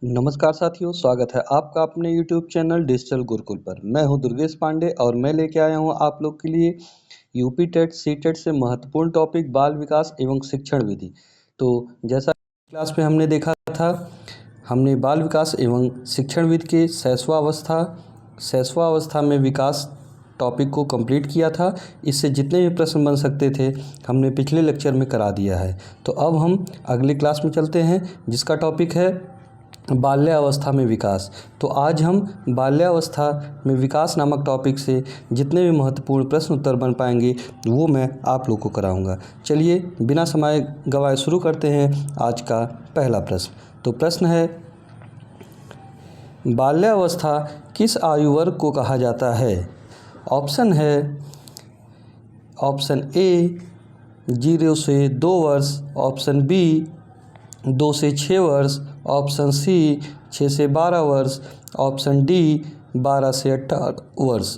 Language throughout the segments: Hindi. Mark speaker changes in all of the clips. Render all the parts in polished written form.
Speaker 1: नमस्कार साथियों, स्वागत है आपका अपने YouTube चैनल डिजिटल गुरुकुल पर। मैं हूं दुर्गेश पांडे और मैं लेके आया हूं आप लोग के लिए यूपी टेट सी टेट से महत्वपूर्ण टॉपिक बाल विकास एवं शिक्षण विधि। तो जैसा क्लास में हमने देखा था, हमने बाल विकास एवं शिक्षण विधि के शैशवा अवस्था में विकास टॉपिक को कंप्लीट किया था। इससे जितने भी प्रश्न बन सकते थे हमने पिछले लेक्चर में करा दिया है। तो अब हम अगली क्लास में चलते हैं जिसका टॉपिक है बाल्यावस्था में विकास। तो आज हम बाल्यावस्था में विकास नामक टॉपिक से जितने भी महत्वपूर्ण प्रश्न उत्तर बन पाएंगे वो मैं आप लोग को कराऊंगा। चलिए बिना समय गवाए शुरू करते हैं आज का पहला प्रश्न। तो प्रश्न है, बाल्यावस्था किस आयु वर्ग को कहा जाता है? ऑप्शन है, ऑप्शन ए 0 से 2 वर्ष, ऑप्शन बी 2 से 6 वर्ष, ऑप्शन सी 6 से 12 वर्ष, ऑप्शन डी 12 से 18 वर्ष।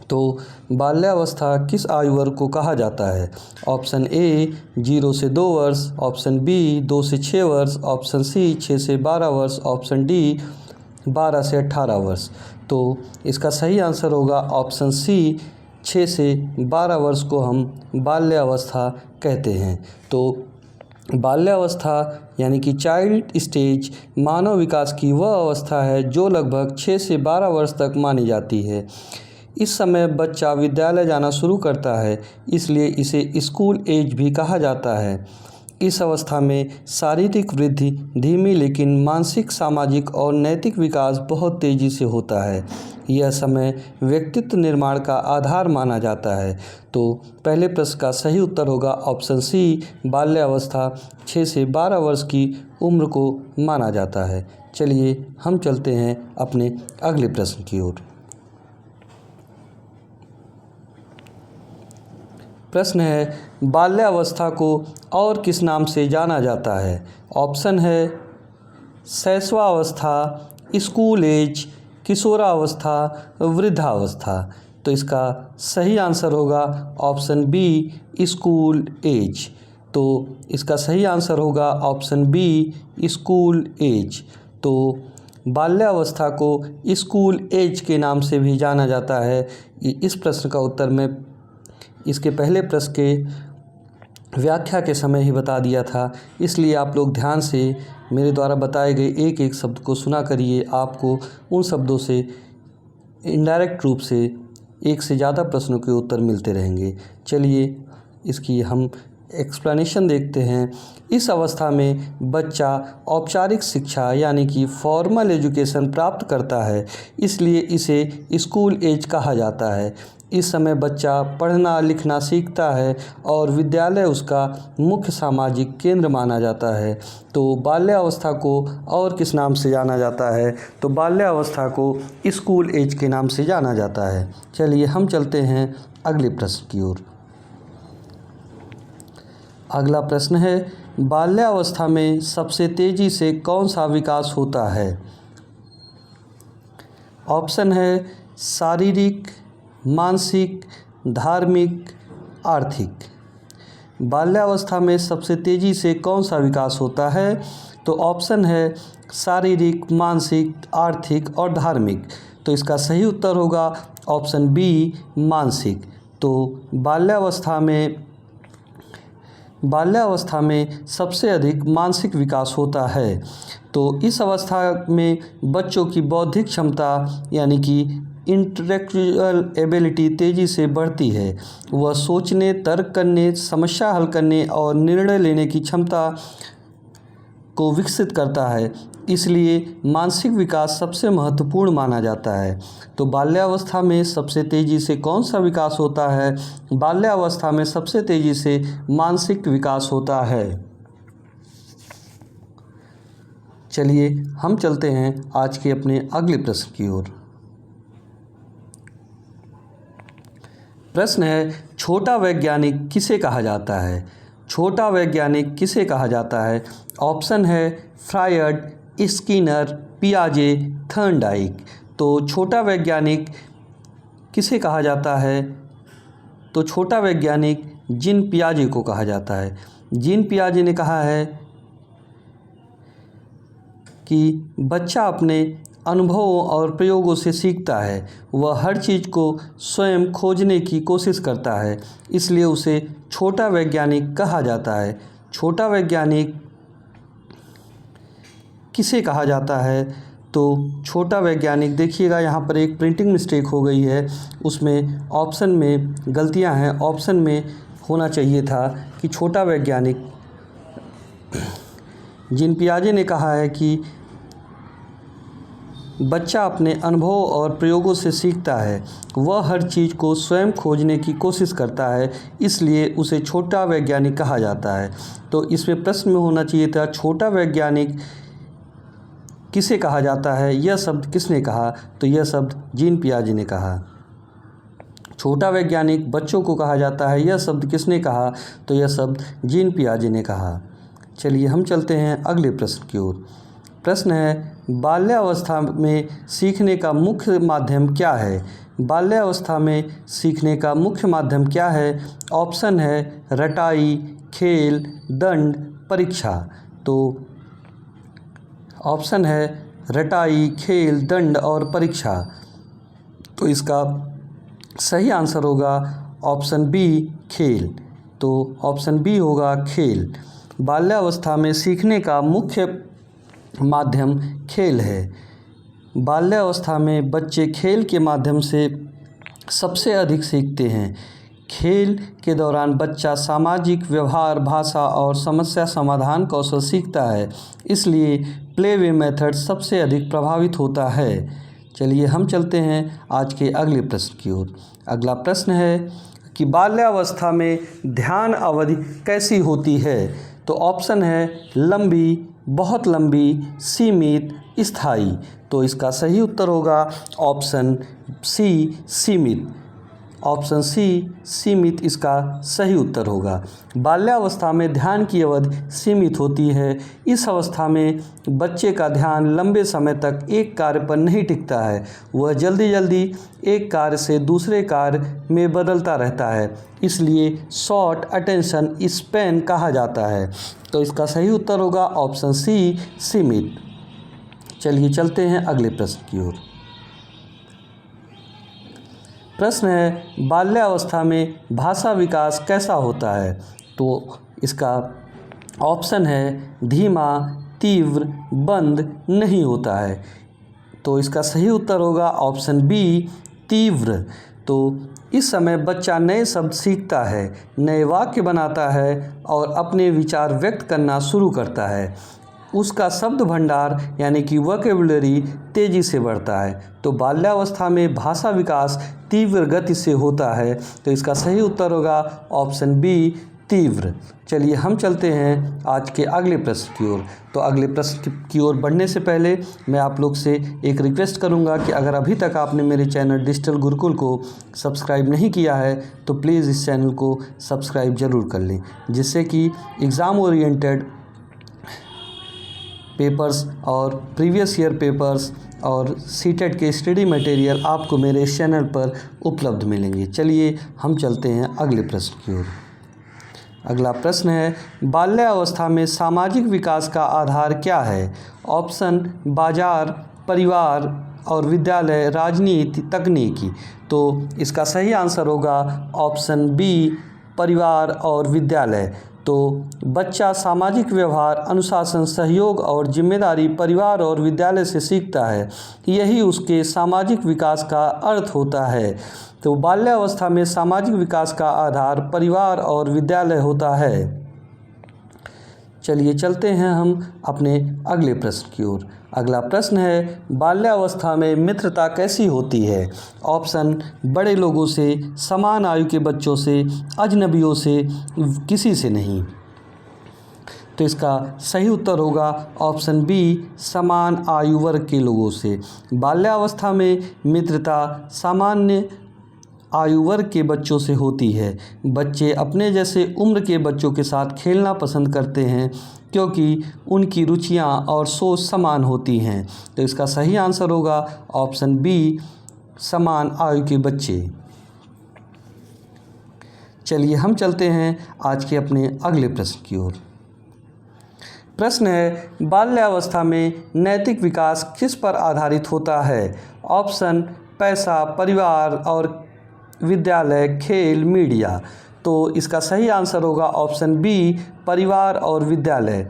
Speaker 1: तो बाल्यावस्था किस आयु वर्ग को कहा जाता है? ऑप्शन ए 0 से 2 वर्ष, ऑप्शन बी 2 से 6 वर्ष, ऑप्शन सी 6 से 12 वर्ष, ऑप्शन डी 12 से 18 वर्ष। तो इसका सही आंसर होगा ऑप्शन सी 6 से 12 वर्ष को हम बाल्यावस्था कहते हैं। तो बाल्यावस्था यानी कि चाइल्ड स्टेज मानव विकास की वह अवस्था है जो लगभग 6 से 12 वर्ष तक मानी जाती है। इस समय बच्चा विद्यालय जाना शुरू करता है, इसलिए इसे स्कूल एज भी कहा जाता है। इस अवस्था में शारीरिक वृद्धि धीमी लेकिन मानसिक, सामाजिक और नैतिक विकास बहुत तेज़ी से होता है। यह समय व्यक्तित्व निर्माण का आधार माना जाता है। तो पहले प्रश्न का सही उत्तर होगा ऑप्शन सी, बाल्यावस्था 6 से 12 वर्ष की उम्र को माना जाता है। चलिए हम चलते हैं अपने अगले प्रश्न की ओर। प्रश्न है, बाल्यावस्था को और किस नाम से जाना जाता है? ऑप्शन है, शैशवावस्था, स्कूल एज, किशोरावस्था, वृद्धावस्था। तो इसका सही आंसर होगा ऑप्शन बी, स्कूल एज। तो इसका सही आंसर होगा ऑप्शन बी, स्कूल एज। तो बाल्यावस्था को स्कूल एज के नाम से भी जाना जाता है। इस प्रश्न का उत्तर मैं इसके पहले प्रश्न के व्याख्या के समय ही बता दिया था, इसलिए आप लोग ध्यान से मेरे द्वारा बताए गए एक एक शब्द को सुना करिए। आपको उन शब्दों से इनडायरेक्ट रूप से एक से ज़्यादा प्रश्नों के उत्तर मिलते रहेंगे। चलिए इसकी हम एक्सप्लेनेशन देखते हैं। इस अवस्था में बच्चा औपचारिक शिक्षा यानी कि फॉर्मल एजुकेशन प्राप्त करता है, इसलिए इसे स्कूल एज कहा जाता है। इस समय बच्चा पढ़ना लिखना सीखता है और विद्यालय उसका मुख्य सामाजिक केंद्र माना जाता है। तो बाल्यावस्था को और किस नाम से जाना जाता है? तो बाल्यावस्था को स्कूल एज के नाम से जाना जाता है। चलिए हम चलते हैं अगले प्रश्न की ओर। अगला प्रश्न है, बाल्यावस्था में सबसे तेज़ी से कौन सा विकास होता है? ऑप्शन है, शारीरिक, मानसिक, धार्मिक, आर्थिक। बाल्यावस्था में सबसे तेज़ी से कौन सा विकास होता है? तो ऑप्शन है शारीरिक, मानसिक, आर्थिक और धार्मिक। तो इसका सही उत्तर होगा ऑप्शन बी, मानसिक। तो बाल्यावस्था में सबसे अधिक मानसिक विकास होता है। तो इस अवस्था में बच्चों की बौद्धिक क्षमता यानी कि इंटेलेक्चुअल एबिलिटी तेज़ी से बढ़ती है। वह सोचने, तर्क करने, समस्या हल करने और निर्णय लेने की क्षमता को विकसित करता है, इसलिए मानसिक विकास सबसे महत्वपूर्ण माना जाता है। तो बाल्यावस्था में सबसे तेज़ी से कौन सा विकास होता है? बाल्यावस्था में सबसे तेज़ी से मानसिक विकास होता है। चलिए हम चलते हैं आज के अपने अगले प्रश्न की ओर। प्रश्न है, छोटा वैज्ञानिक किसे कहा जाता है? छोटा वैज्ञानिक किसे कहा जाता है? ऑप्शन है फ्रायड, स्किनर, पियाजे, थर्नडाइक। तो छोटा वैज्ञानिक किसे कहा जाता है? तो छोटा वैज्ञानिक जीन पियाजे को कहा जाता है। जीन पियाजे ने कहा है कि बच्चा अपने अनुभवों और प्रयोगों से सीखता है। वह हर चीज़ को स्वयं खोजने की कोशिश करता है, इसलिए उसे छोटा वैज्ञानिक कहा जाता है। छोटा वैज्ञानिक किसे कहा जाता है? तो छोटा वैज्ञानिक, देखिएगा यहाँ पर एक प्रिंटिंग मिस्टेक हो गई है, उसमें ऑप्शन में गलतियाँ हैं। ऑप्शन में होना चाहिए था कि छोटा वैज्ञानिक, जीन पियाजे ने कहा है कि बच्चा अपने अनुभवों और प्रयोगों से सीखता है, वह हर चीज़ को स्वयं खोजने की कोशिश करता है, इसलिए उसे छोटा वैज्ञानिक कहा जाता है। तो इसमें प्रश्न में होना चाहिए था छोटा वैज्ञानिक किसे कहा जाता है, यह शब्द किसने कहा? तो यह शब्द जीन पियाजे ने कहा। छोटा वैज्ञानिक बच्चों को कहा जाता है, यह शब्द किसने कहा? तो यह शब्द जीन पियाजे ने कहा। चलिए हम चलते हैं अगले प्रश्न की ओर। प्रश्न है, बाल्यावस्था में सीखने का मुख्य माध्यम क्या है? बाल्यावस्था में सीखने का मुख्य माध्यम क्या है? ऑप्शन है रटाई, खेल, दंड, परीक्षा। तो ऑप्शन है रटाई, खेल, दंड और परीक्षा। तो इसका सही आंसर होगा ऑप्शन बी, खेल। तो ऑप्शन बी होगा खेल। बाल्यावस्था में सीखने का मुख्य माध्यम खेल है। बाल्यावस्था में बच्चे खेल के माध्यम से सबसे अधिक सीखते हैं। खेल के दौरान बच्चा सामाजिक व्यवहार, भाषा और समस्या समाधान कौशल सीखता है, इसलिए प्ले वे मेथड सबसे अधिक प्रभावित होता है। चलिए हम चलते हैं आज के अगले प्रश्न की ओर। अगला प्रश्न है कि बाल्यावस्था में ध्यान अवधि कैसी होती है? तो ऑप्शन है लंबी, बहुत लंबी, सीमित, स्थायी। तो इसका सही उत्तर होगा ऑप्शन सी, सीमित। ऑप्शन सी, सीमित इसका सही उत्तर होगा। बाल्यावस्था में ध्यान की अवधि सीमित होती है। इस अवस्था में बच्चे का ध्यान लंबे समय तक एक कार्य पर नहीं टिकता है, वह जल्दी जल्दी एक कार्य से दूसरे कार्य में बदलता रहता है, इसलिए शॉर्ट अटेंशन स्पैन कहा जाता है। तो इसका सही उत्तर होगा ऑप्शन सी, सीमित। चलिए चलते हैं अगले प्रश्न की ओर। प्रश्न है, बाल्यावस्था में भाषा विकास कैसा होता है? तो इसका ऑप्शन है धीमा, तीव्र, बंद नहीं होता है। तो इसका सही उत्तर होगा ऑप्शन बी, तीव्र। तो इस समय बच्चा नए शब्द सीखता है, नए वाक्य बनाता है और अपने विचार व्यक्त करना शुरू करता है। उसका शब्द भंडार यानी कि वोकैबुलरी तेज़ी से बढ़ता है। तो बाल्यावस्था में भाषा विकास तीव्र गति से होता है। तो इसका सही उत्तर होगा ऑप्शन बी, तीव्र। चलिए हम चलते हैं आज के अगले प्रश्न की ओर। तो अगले प्रश्न की ओर बढ़ने से पहले मैं आप लोग से एक रिक्वेस्ट करूंगा कि अगर अभी तक आपने मेरे चैनल डिजिटल गुरुकुल को सब्सक्राइब नहीं किया है तो प्लीज़ इस चैनल को सब्सक्राइब ज़रूर कर लें, जिससे कि एग्ज़ाम ओरिएंटेड पेपर्स और प्रीवियस ईयर पेपर्स और सीटेट के स्टडी मटेरियल आपको मेरे इस चैनल पर उपलब्ध मिलेंगे। चलिए हम चलते हैं अगले प्रश्न की ओर। अगला प्रश्न है, बाल्यावस्था में सामाजिक विकास का आधार क्या है? ऑप्शन बाजार, परिवार और विद्यालय, राजनीति, तकनीकी। तो इसका सही आंसर होगा ऑप्शन बी, परिवार और विद्यालय। तो बच्चा सामाजिक व्यवहार, अनुशासन, सहयोग और जिम्मेदारी परिवार और विद्यालय से सीखता है, यही उसके सामाजिक विकास का अर्थ होता है। तो बाल्यावस्था में सामाजिक विकास का आधार परिवार और विद्यालय होता है। चलिए चलते हैं हम अपने अगले प्रश्न की ओर। अगला प्रश्न है, बाल्यावस्था में मित्रता कैसी होती है? ऑप्शन बड़े लोगों से, समान आयु के बच्चों से, अजनबियों से, किसी से नहीं। तो इसका सही उत्तर होगा ऑप्शन बी, समान आयु वर्ग के लोगों से। बाल्यावस्था में मित्रता सामान्य आयु वर्ग के बच्चों से होती है। बच्चे अपने जैसे उम्र के बच्चों के साथ खेलना पसंद करते हैं क्योंकि उनकी रुचियां और सोच समान होती हैं। तो इसका सही आंसर होगा ऑप्शन बी, समान आयु के बच्चे। चलिए हम चलते हैं आज के अपने अगले प्रश्न की ओर। प्रश्न है, बाल्यावस्था में नैतिक विकास किस पर आधारित होता है? ऑप्शन पैसा, परिवार और विद्यालय, खेल, मीडिया। तो इसका सही आंसर होगा ऑप्शन बी, परिवार और विद्यालय।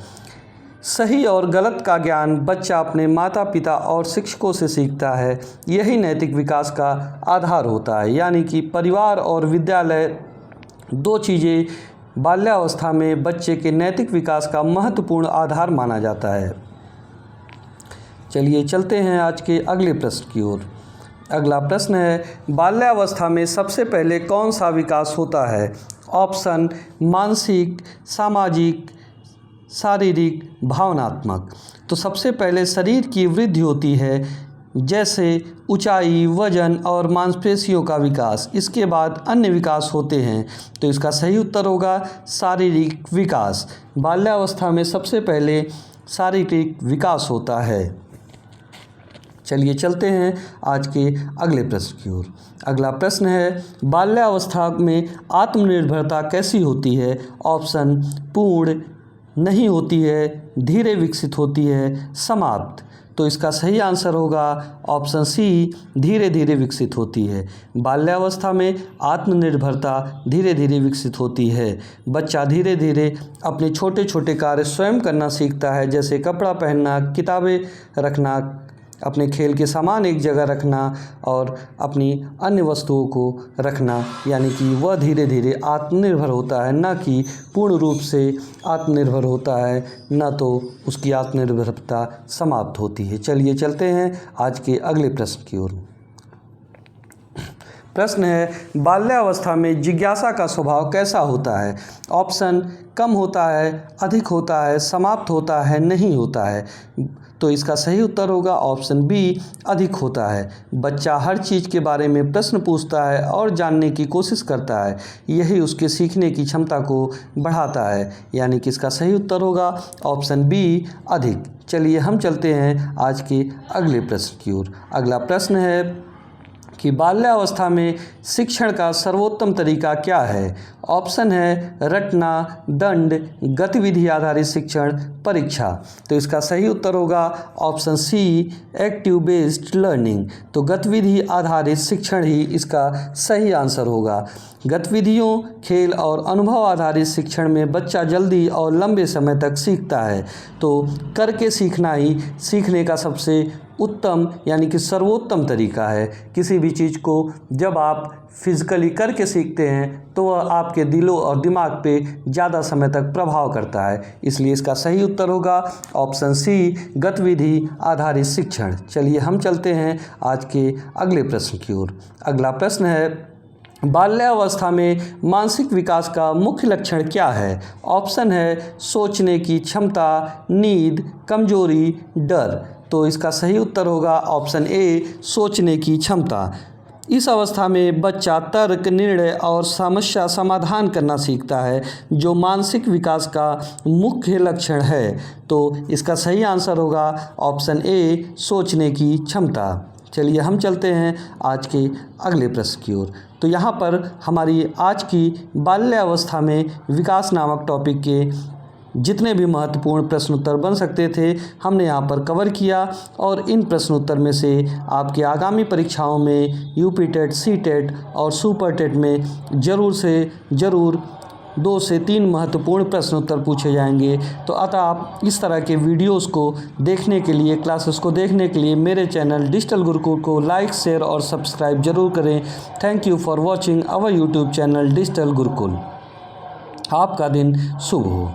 Speaker 1: सही और गलत का ज्ञान बच्चा अपने माता पिता और शिक्षकों से सीखता है, यही नैतिक विकास का आधार होता है। यानी कि परिवार और विद्यालय दो चीज़ें बाल्यावस्था में बच्चे के नैतिक विकास का महत्वपूर्ण आधार माना जाता है। चलिए चलते हैं आज के अगले प्रश्न की ओर। अगला प्रश्न है, बाल्यावस्था में सबसे पहले कौन सा विकास होता है? ऑप्शन मानसिक, सामाजिक, शारीरिक, भावनात्मक। तो सबसे पहले शरीर की वृद्धि होती है, जैसे ऊंचाई, वजन और मांसपेशियों का विकास। इसके बाद अन्य विकास होते हैं। तो इसका सही उत्तर होगा शारीरिक विकास। बाल्यावस्था में सबसे पहले शारीरिक विकास होता है। चलिए चलते हैं आज के अगले प्रश्न की ओर। अगला प्रश्न है, बाल्यावस्था में आत्मनिर्भरता कैसी होती है? ऑप्शन पूर्ण, नहीं होती है, धीरे विकसित होती है, समाप्त। तो इसका सही आंसर होगा ऑप्शन सी, धीरे धीरे विकसित होती है। बाल्यावस्था में आत्मनिर्भरता धीरे धीरे विकसित होती है। बच्चा धीरे धीरे अपने छोटे छोटे कार्य स्वयं करना सीखता है, जैसे कपड़ा पहनना, किताबें रखना, अपने खेल के सामान एक जगह रखना और अपनी अन्य वस्तुओं को रखना। यानी कि वह धीरे धीरे आत्मनिर्भर होता है, न कि पूर्ण रूप से आत्मनिर्भर होता है, न तो उसकी आत्मनिर्भरता समाप्त होती है। चलिए चलते हैं आज के अगले प्रश्न की ओर। प्रश्न है, बाल्यावस्था में जिज्ञासा का स्वभाव कैसा होता है? ऑप्शन कम होता है, अधिक होता है, समाप्त होता है, नहीं होता है। तो इसका सही उत्तर होगा ऑप्शन बी, अधिक होता है। बच्चा हर चीज़ के बारे में प्रश्न पूछता है और जानने की कोशिश करता है, यही उसके सीखने की क्षमता को बढ़ाता है। यानी कि इसका सही उत्तर होगा ऑप्शन बी, अधिक। चलिए हम चलते हैं आज के अगले प्रश्न की ओर। अगला प्रश्न है कि बाल्यावस्था में शिक्षण का सर्वोत्तम तरीका क्या है? ऑप्शन है रटना, दंड, गतिविधि आधारित शिक्षण, परीक्षा। तो इसका सही उत्तर होगा option C, active based learning. तो गतिविधि आधारित शिक्षण ही इसका सही आंसर होगा। गतिविधियों, खेल और अनुभव आधारित शिक्षण में बच्चा जल्दी और लंबे समय तक सीखता है। तो करके सीखना ही सीखने का सबसे उत्तम यानी कि सर्वोत्तम तरीका है। किसी भी चीज़ को जब आप फिजिकली करके सीखते हैं तो वह आपके दिलो और दिमाग पे ज़्यादा समय तक प्रभाव करता है। इसलिए इसका सही उत्तर होगा ऑप्शन सी, गतिविधि आधारित शिक्षण। चलिए हम चलते हैं आज के अगले प्रश्न की ओर। अगला प्रश्न है, बाल्यावस्था में मानसिक विकास का मुख्य लक्षण क्या है? ऑप्शन है सोचने की क्षमता, नींद, कमजोरी, डर। तो इसका सही उत्तर होगा ऑप्शन ए, सोचने की क्षमता। इस अवस्था में बच्चा तर्क, निर्णय और समस्या समाधान करना सीखता है, जो मानसिक विकास का मुख्य लक्षण है। तो इसका सही आंसर होगा ऑप्शन ए, सोचने की क्षमता। चलिए हम चलते हैं आज के अगले प्रश्न की ओर। तो यहाँ पर हमारी आज की बाल्यावस्था में विकास नामक टॉपिक के जितने भी महत्वपूर्ण प्रश्नोत्तर बन सकते थे हमने यहाँ पर कवर किया, और इन प्रश्नोत्तर में से आपके आगामी परीक्षाओं में यूपी टेट, सी टेट और सुपर टेट में ज़रूर से ज़रूर 2 से 3 महत्वपूर्ण प्रश्नोत्तर पूछे जाएंगे। तो अतः आप इस तरह के वीडियोस को देखने के लिए, क्लासेस को देखने के लिए मेरे चैनल डिजिटल गुरुकुल को लाइक, शेयर और सब्सक्राइब जरूर करें। Thank you for watching our YouTube channel digital Gurukul. आपका दिन शुभ हो।